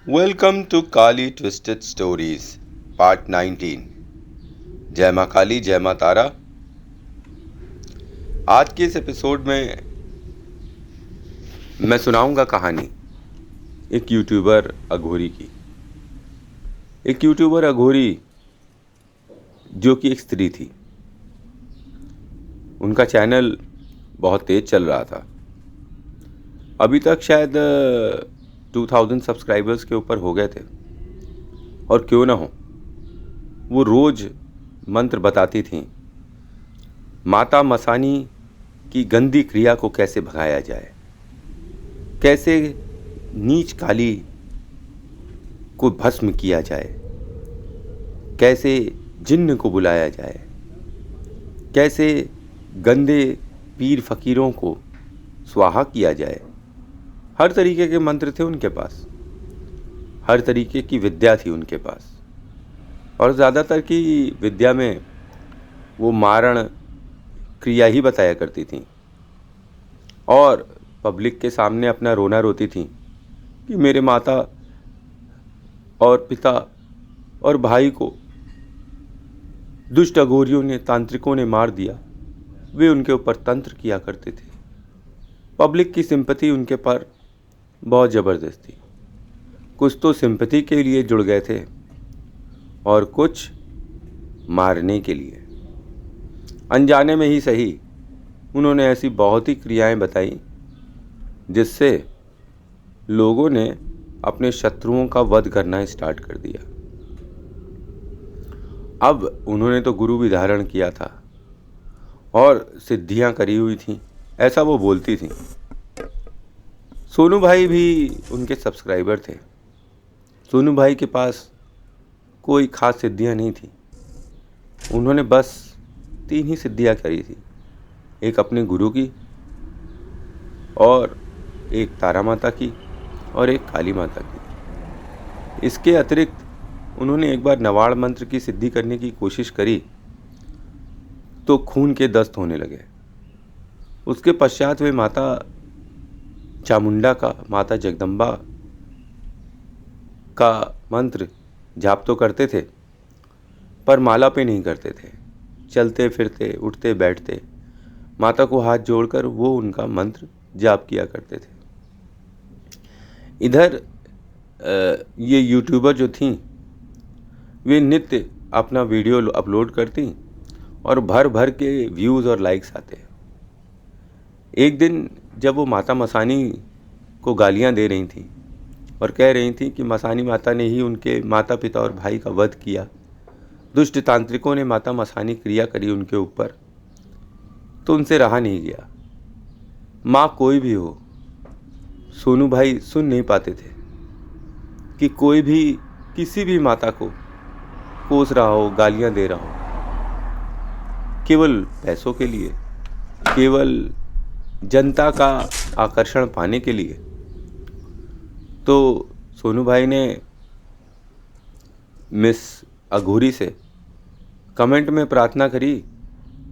Welcome to Kali Twisted Stories, Part 19. जय माँ काली, जय माँ तारा। आज के इस एपिसोड में मैं सुनाऊंगा कहानी एक यूट्यूबर अघोरी की। एक यूट्यूबर अघोरी जो कि एक स्त्री थी। उनका चैनल बहुत तेज चल रहा था। अभी तक शायद 2000 सब्सक्राइबर्स के ऊपर हो गए थे। और क्यों ना हो, वो रोज मंत्र बताती थीं। माता मसानी की गंदी क्रिया को कैसे भगाया जाए, कैसे नीच काली को भस्म किया जाए, कैसे जिन्न को बुलाया जाए, कैसे गंदे पीर फकीरों को स्वाहा किया जाए। हर तरीके के मंत्र थे उनके पास, हर तरीके की विद्या थी उनके पास। और ज़्यादातर की विद्या में वो मारण क्रिया ही बताया करती थी और पब्लिक के सामने अपना रोना रोती थी कि मेरे माता और पिता और भाई को दुष्ट अघोरियों ने, तांत्रिकों ने मार दिया। वे उनके ऊपर तंत्र किया करते थे। पब्लिक की सिंपैथी उनके पर बहुत ज़बरदस्त थी। कुछ तो सिंपैथी के लिए जुड़ गए थे और कुछ मारने के लिए। अनजाने में ही सही, उन्होंने ऐसी बहुत ही क्रियाएं बताई जिससे लोगों ने अपने शत्रुओं का वध करना स्टार्ट कर दिया। अब उन्होंने तो गुरु भी धारण किया था और सिद्धियां करी हुई थीं, ऐसा वो बोलती थीं। सोनू भाई भी उनके सब्सक्राइबर थे। सोनू भाई के पास कोई खास सिद्धियां नहीं थी। उन्होंने बस 3 ही सिद्धियां करी थी, एक अपने गुरु की और एक तारा माता की और एक काली माता की। इसके अतिरिक्त उन्होंने एक बार नवाड़ मंत्र की सिद्धि करने की कोशिश करी तो खून के दस्त होने लगे। उसके पश्चात वे माता चामुंडा का, माता जगदम्बा का मंत्र जाप तो करते थे पर माला पे नहीं करते थे। चलते फिरते, उठते बैठते माता को हाथ जोड़कर वो उनका मंत्र जाप किया करते थे। इधर ये यूट्यूबर जो थीं वे नित्य अपना वीडियो अपलोड करती और भर भर के व्यूज़ और लाइक्स आते। एक दिन जब वो माता मसानी को गालियां दे रही थी और कह रही थी कि मसानी माता ने ही उनके माता पिता और भाई का वध किया, दुष्ट तांत्रिकों ने माता मसानी क्रिया करी उनके ऊपर, तो उनसे रहा नहीं गया। माँ कोई भी हो, सोनू भाई सुन नहीं पाते थे कि कोई भी किसी भी माता को कोस रहा हो, गालियां दे रहा हो, केवल पैसों के लिए, केवल जनता का आकर्षण पाने के लिए। तो सोनू भाई ने मिस अघोरी से कमेंट में प्रार्थना करी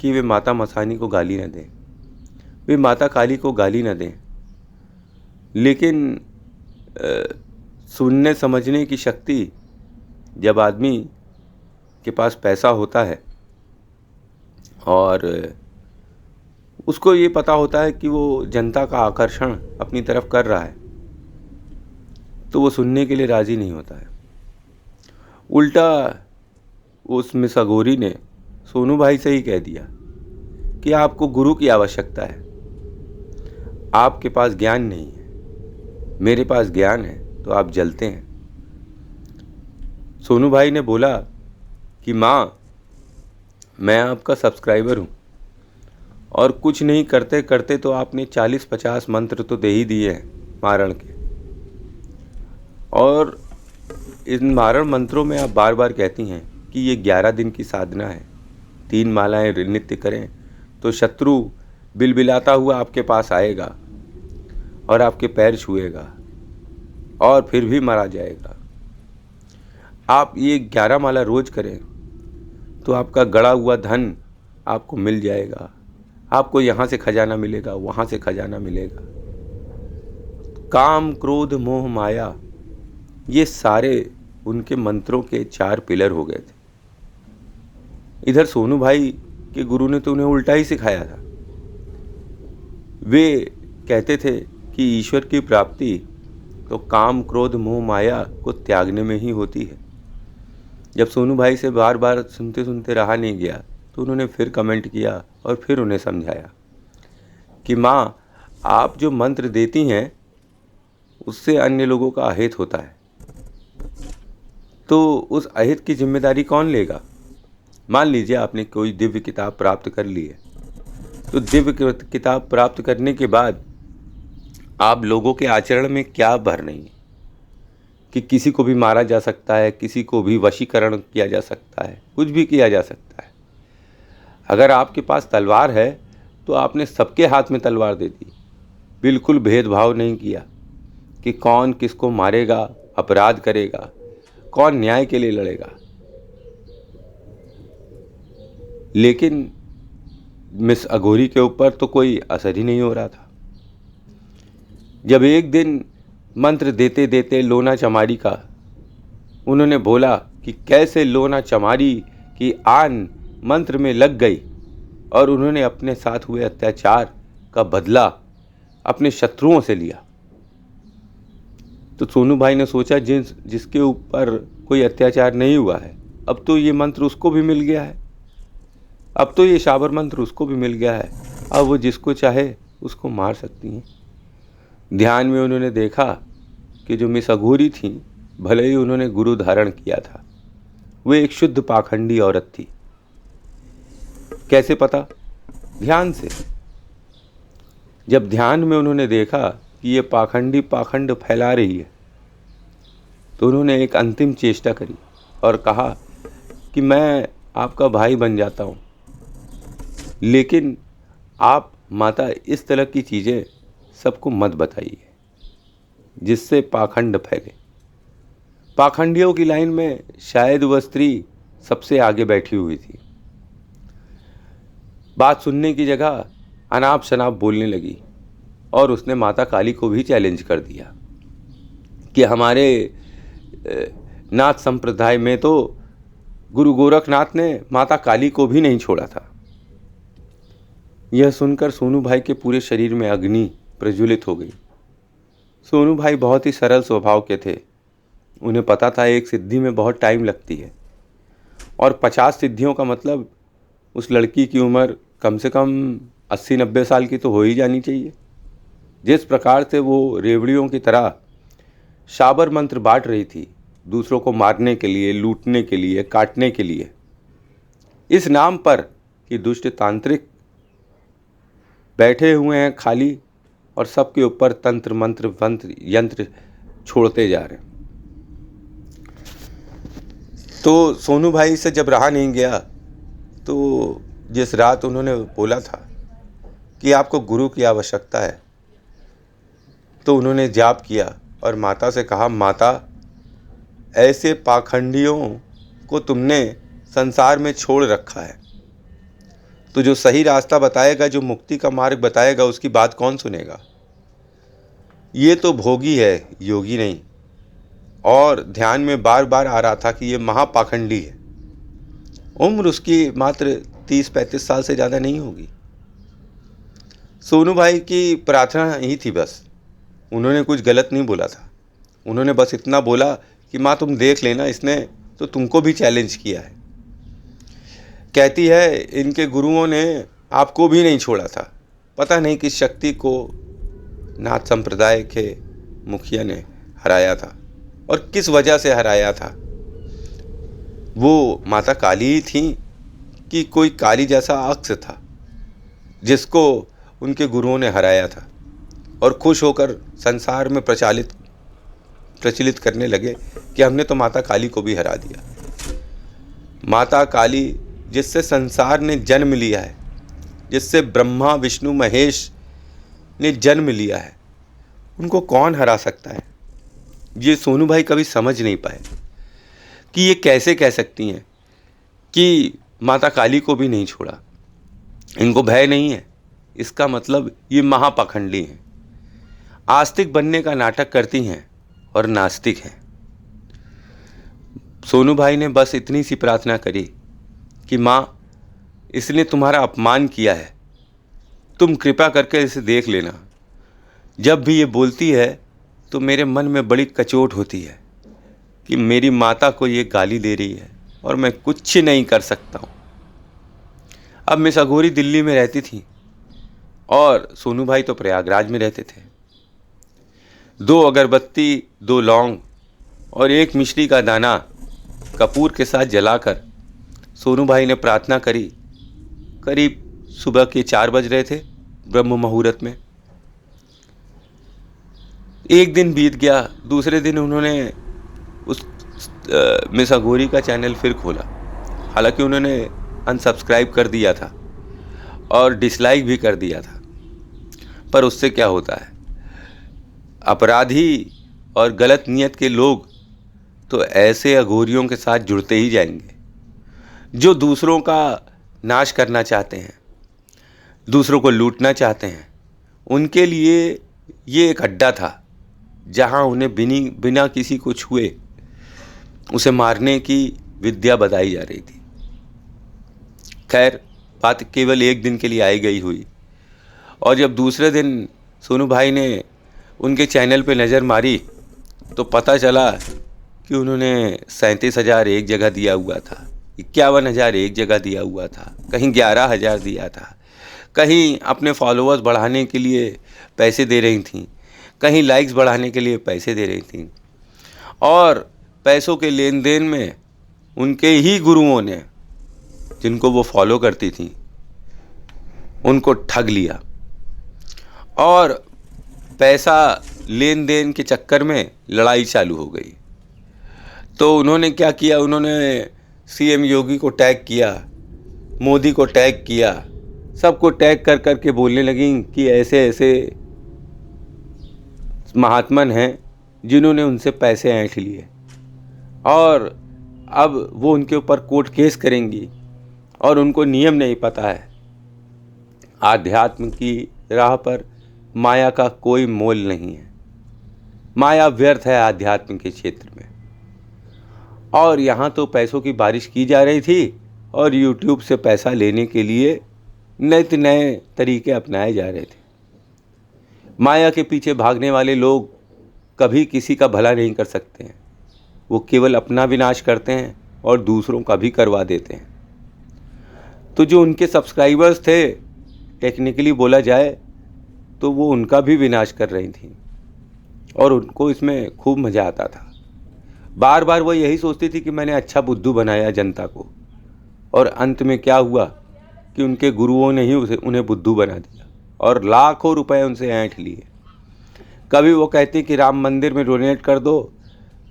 कि वे माता मसानी को गाली न दें, वे माता काली को गाली न दें। लेकिन सुनने समझने की शक्ति जब आदमी के पास पैसा होता है और उसको ये पता होता है कि वो जनता का आकर्षण अपनी तरफ कर रहा है, तो वो सुनने के लिए राज़ी नहीं होता है। उल्टा उस मिस अघोरी ने सोनू भाई से ही कह दिया कि आपको गुरु की आवश्यकता है, आपके पास ज्ञान नहीं है, मेरे पास ज्ञान है तो आप जलते हैं। सोनू भाई ने बोला कि माँ, मैं आपका सब्सक्राइबर हूँ और कुछ नहीं करते करते तो आपने 40-50 मंत्र तो दे ही दिए हैं मारण के, और इन मारण मंत्रों में आप बार बार कहती हैं कि ये 11 दिन की साधना है, 3 मालाएं नित्य करें तो शत्रु बिलबिलाता हुआ आपके पास आएगा और आपके पैर छुएगा और फिर भी मारा जाएगा। आप ये 11 माला रोज करें तो आपका गड़ा हुआ धन आपको मिल जाएगा, आपको यहाँ से खजाना मिलेगा, वहाँ से खजाना मिलेगा। काम क्रोध मोह माया ये सारे उनके मंत्रों के 4 पिलर हो गए थे। इधर सोनू भाई के गुरु ने तो उन्हें उल्टा ही सिखाया था। वे कहते थे कि ईश्वर की प्राप्ति तो काम क्रोध मोह माया को त्यागने में ही होती है। जब सोनू भाई से बार बार सुनते सुनते रहा नहीं गया तो उन्होंने फिर कमेंट किया और फिर उन्हें समझाया कि माँ, आप जो मंत्र देती हैं उससे अन्य लोगों का अहित होता है, तो उस अहित की जिम्मेदारी कौन लेगा? मान लीजिए आपने कोई दिव्य किताब प्राप्त कर ली है, तो दिव्य किताब प्राप्त करने के बाद आप लोगों के आचरण में क्या भर नहीं है कि किसी को भी मारा जा सकता है, किसी को भी वशीकरण किया जा सकता है, कुछ भी किया जा सकता है। अगर आपके पास तलवार है तो आपने सबके हाथ में तलवार दे दी, बिल्कुल भेदभाव नहीं किया कि कौन किसको मारेगा, अपराध करेगा, कौन न्याय के लिए लड़ेगा। लेकिन मिस अघोरी के ऊपर तो कोई असर ही नहीं हो रहा था। जब एक दिन मंत्र देते देते लोना चमारी का उन्होंने बोला कि कैसे लोना चमारी की आन मंत्र में लग गई और उन्होंने अपने साथ हुए अत्याचार का बदला अपने शत्रुओं से लिया, तो सोनू भाई ने सोचा जिसके ऊपर कोई अत्याचार नहीं हुआ है, अब तो ये मंत्र उसको भी मिल गया है, अब तो ये शाबर मंत्र उसको भी मिल गया है, अब वो जिसको चाहे उसको मार सकती हैं। ध्यान में उन्होंने देखा कि जो मिस अघोरी थी, भले ही उन्होंने गुरु धारण किया था, वे एक शुद्ध पाखंडी औरत थी। कैसे पता? ध्यान से। जब ध्यान में उन्होंने देखा कि ये पाखंडी पाखंड फैला रही है, तो उन्होंने एक अंतिम चेष्टा करी और कहा कि मैं आपका भाई बन जाता हूँ, लेकिन आप माता इस तरह की चीज़ें सबको मत बताइए जिससे पाखंड फैले। पाखंडियों की लाइन में शायद वह स्त्री सबसे आगे बैठी हुई थी। बात सुनने की जगह अनाप शनाप बोलने लगी और उसने माता काली को भी चैलेंज कर दिया कि हमारे नाथ संप्रदाय में तो गुरु गोरखनाथ ने माता काली को भी नहीं छोड़ा था। यह सुनकर सोनू भाई के पूरे शरीर में अग्नि प्रज्वलित हो गई। सोनू भाई बहुत ही सरल स्वभाव के थे। उन्हें पता था एक सिद्धि में बहुत टाइम लगती है और 50 सिद्धियों का मतलब उस लड़की की उम्र कम से कम 80-90 साल की तो हो ही जानी चाहिए। जिस प्रकार से वो रेवड़ियों की तरह शाबर मंत्र बांट रही थी, दूसरों को मारने के लिए, लूटने के लिए, काटने के लिए, इस नाम पर कि दुष्ट तांत्रिक बैठे हुए हैं खाली और सबके ऊपर तंत्र मंत्र मंत्र यंत्र छोड़ते जा रहे हैं। तो सोनू भाई से जब रहा नहीं गया, तो जिस रात उन्होंने बोला था कि आपको गुरु की आवश्यकता है, तो उन्होंने जाप किया और माता से कहा, माता, ऐसे पाखंडियों को तुमने संसार में छोड़ रखा है, तो जो सही रास्ता बताएगा, जो मुक्ति का मार्ग बताएगा, उसकी बात कौन सुनेगा? ये तो भोगी है, योगी नहीं। और ध्यान में बार बार आ रहा था कि ये महापाखंडी है। उम्र उसकी मात्र 30-35 साल से ज़्यादा नहीं होगी। सोनू भाई की प्रार्थना ही थी बस, उन्होंने कुछ गलत नहीं बोला था। उन्होंने बस इतना बोला कि माँ, तुम देख लेना, इसने तो तुमको भी चैलेंज किया है। कहती है इनके गुरुओं ने आपको भी नहीं छोड़ा था। पता नहीं किस शक्ति को नाथ संप्रदाय के मुखिया ने हराया था और किस वजह से हराया था। वो माता काली ही थी कि कोई काली जैसा अक्ष था जिसको उनके गुरुओं ने हराया था, और खुश होकर संसार में प्रचलित करने लगे कि हमने तो माता काली को भी हरा दिया। माता काली जिससे संसार ने जन्म लिया है, जिससे ब्रह्मा विष्णु महेश ने जन्म लिया है, उनको कौन हरा सकता है? ये सोनू भाई कभी समझ नहीं पाए कि ये कैसे कह सकती हैं कि माता काली को भी नहीं छोड़ा, इनको भय नहीं है। इसका मतलब ये महापाखंडी हैं, आस्तिक बनने का नाटक करती हैं और नास्तिक हैं। सोनू भाई ने बस इतनी सी प्रार्थना करी कि माँ, इसने तुम्हारा अपमान किया है, तुम कृपा करके इसे देख लेना। जब भी ये बोलती है तो मेरे मन में बड़ी कचोट होती है कि मेरी माता को ये गाली दे रही है और मैं कुछ नहीं कर सकता हूँ। अब मिस अघोरी दिल्ली में रहती थी और सोनू भाई तो प्रयागराज में रहते थे। 2 अगरबत्ती, 2 लौंग और 1 मिश्री का दाना कपूर के साथ जलाकर सोनू भाई ने प्रार्थना करी। करीब सुबह के 4 बज रहे थे ब्रह्म मुहूर्त में। एक दिन बीत गया, दूसरे दिन उन्होंने उस मिस अघोरी का चैनल फिर खोला। हालांकि उन्होंने अनसब्सक्राइब कर दिया था और डिसलाइक भी कर दिया था, पर उससे क्या होता है, अपराधी और गलत नीयत के लोग तो ऐसे अघोरियों के साथ जुड़ते ही जाएंगे जो दूसरों का नाश करना चाहते हैं, दूसरों को लूटना चाहते हैं। उनके लिए ये एक अड्डा था जहां उन्हें बिना किसी को छुए उसे मारने की विद्या बताई जा रही थी। खैर, बात केवल एक दिन के लिए आई गई हुई, और जब दूसरे दिन सोनू भाई ने उनके चैनल पे नज़र मारी तो पता चला कि उन्होंने 37,000 एक जगह दिया हुआ था, 51,000 एक जगह दिया हुआ था, कहीं 11,000 दिया था, कहीं अपने फॉलोअर्स बढ़ाने के लिए पैसे दे रही थीं, कहीं लाइक्स बढ़ाने के लिए पैसे दे रही थीं। और पैसों के लेन देन में उनके ही गुरुओं ने, जिनको वो फॉलो करती थीं, उनको ठग लिया। और पैसा लेन देन के चक्कर में लड़ाई चालू हो गई। तो उन्होंने क्या किया, उन्होंने सीएम योगी को टैग किया, मोदी को टैग किया, सबको टैग कर कर के बोलने लगी कि ऐसे ऐसे महात्मन हैं जिन्होंने उनसे पैसे ऐंठ लिए और अब वो उनके ऊपर कोर्ट केस करेंगी और उनको नियम नहीं पता है। आध्यात्म की राह पर माया का कोई मोल नहीं है, माया व्यर्थ है आध्यात्म के क्षेत्र में। और यहाँ तो पैसों की बारिश की जा रही थी और यूट्यूब से पैसा लेने के लिए नए तरीके अपनाए जा रहे थे। माया के पीछे भागने वाले लोग कभी किसी का भला नहीं कर सकते हैं, वो केवल अपना विनाश करते हैं और दूसरों का भी करवा देते हैं। तो जो उनके सब्सक्राइबर्स थे, टेक्निकली बोला जाए तो वो उनका भी विनाश कर रही थी और उनको इसमें खूब मज़ा आता था। बार बार वो यही सोचती थी कि मैंने अच्छा बुद्धू बनाया जनता को, और अंत में क्या हुआ कि उनके गुरुओं ने ही उन्हें बुद्धू बना दिया और लाखों रुपए उनसे ऐंठ लिए। कभी वो कहती कि राम मंदिर में डोनेट कर दो,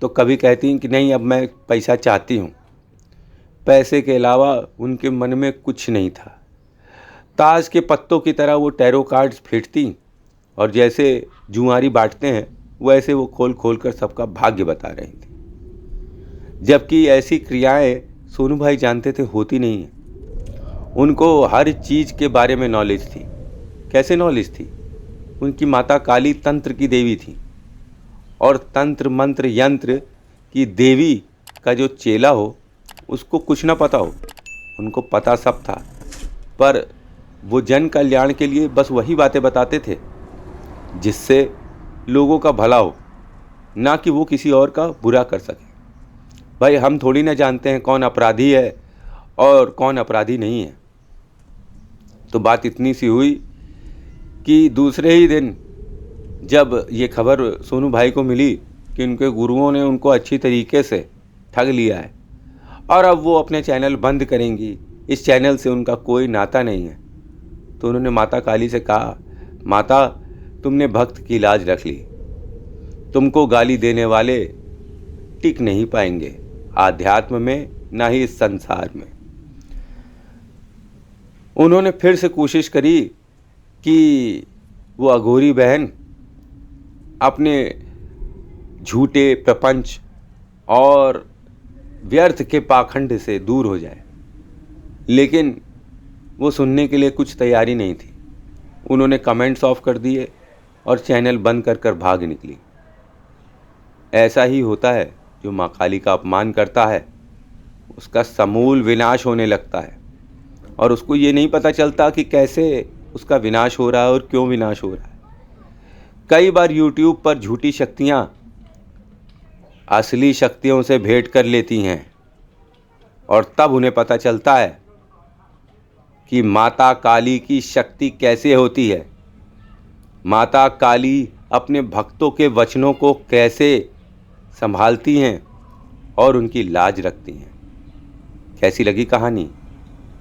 तो कभी कहती कि नहीं, अब मैं पैसा चाहती हूँ। पैसे के अलावा उनके मन में कुछ नहीं था। ताश के पत्तों की तरह वो टैरो कार्ड्स फेंटती और जैसे जुआरी बांटते हैं वैसे वो खोल खोल कर सबका भाग्य बता रही थी। जबकि ऐसी क्रियाएं सोनू भाई जानते थे होती नहीं हैं। उनको हर चीज़ के बारे में नॉलेज थी। कैसे नॉलेज थी? उनकी माता काली तंत्र की देवी थी और तंत्र मंत्र यंत्र की देवी का जो चेला हो उसको कुछ ना पता हो, उनको पता सब था। पर वो जन कल्याण के लिए बस वही बातें बताते थे जिससे लोगों का भला हो, ना कि वो किसी और का बुरा कर सके। भाई, हम थोड़ी ना जानते हैं कौन अपराधी है और कौन अपराधी नहीं है। तो बात इतनी सी हुई कि दूसरे ही दिन जब ये खबर सोनू भाई को मिली कि उनके गुरुओं ने उनको अच्छी तरीके से ठग लिया है और अब वो अपने चैनल बंद करेंगी, इस चैनल से उनका कोई नाता नहीं है, तो उन्होंने माता काली से कहा, माता, तुमने भक्त की लाज रख ली, तुमको गाली देने वाले टिक नहीं पाएंगे आध्यात्म में, ना ही इस संसार में। उन्होंने फिर से कोशिश करी कि वो अघोरी बहन अपने झूठे प्रपंच और व्यर्थ के पाखंड से दूर हो जाए, लेकिन वो सुनने के लिए कुछ तैयारी नहीं थी। उन्होंने कमेंट्स ऑफ कर दिए और चैनल बंद कर कर भाग निकली। ऐसा ही होता है जो माँ काली का अपमान करता है उसका समूल विनाश होने लगता है, और उसको ये नहीं पता चलता कि कैसे उसका विनाश हो रहा है और क्यों विनाश हो रहा है। कई बार YouTube पर झूठी शक्तियाँ असली शक्तियों से भेंट कर लेती हैं, और तब उन्हें पता चलता है कि माता काली की शक्ति कैसे होती है, माता काली अपने भक्तों के वचनों को कैसे संभालती हैं और उनकी लाज रखती हैं। कैसी लगी कहानी?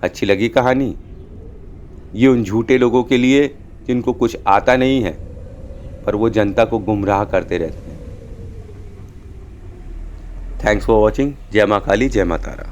अच्छी लगी कहानी? ये उन झूठे लोगों के लिए जिनको कुछ आता नहीं है पर वो जनता को गुमराह करते रहते हैं। Thanks for watching. जय माँ काली, जय माँ तारा।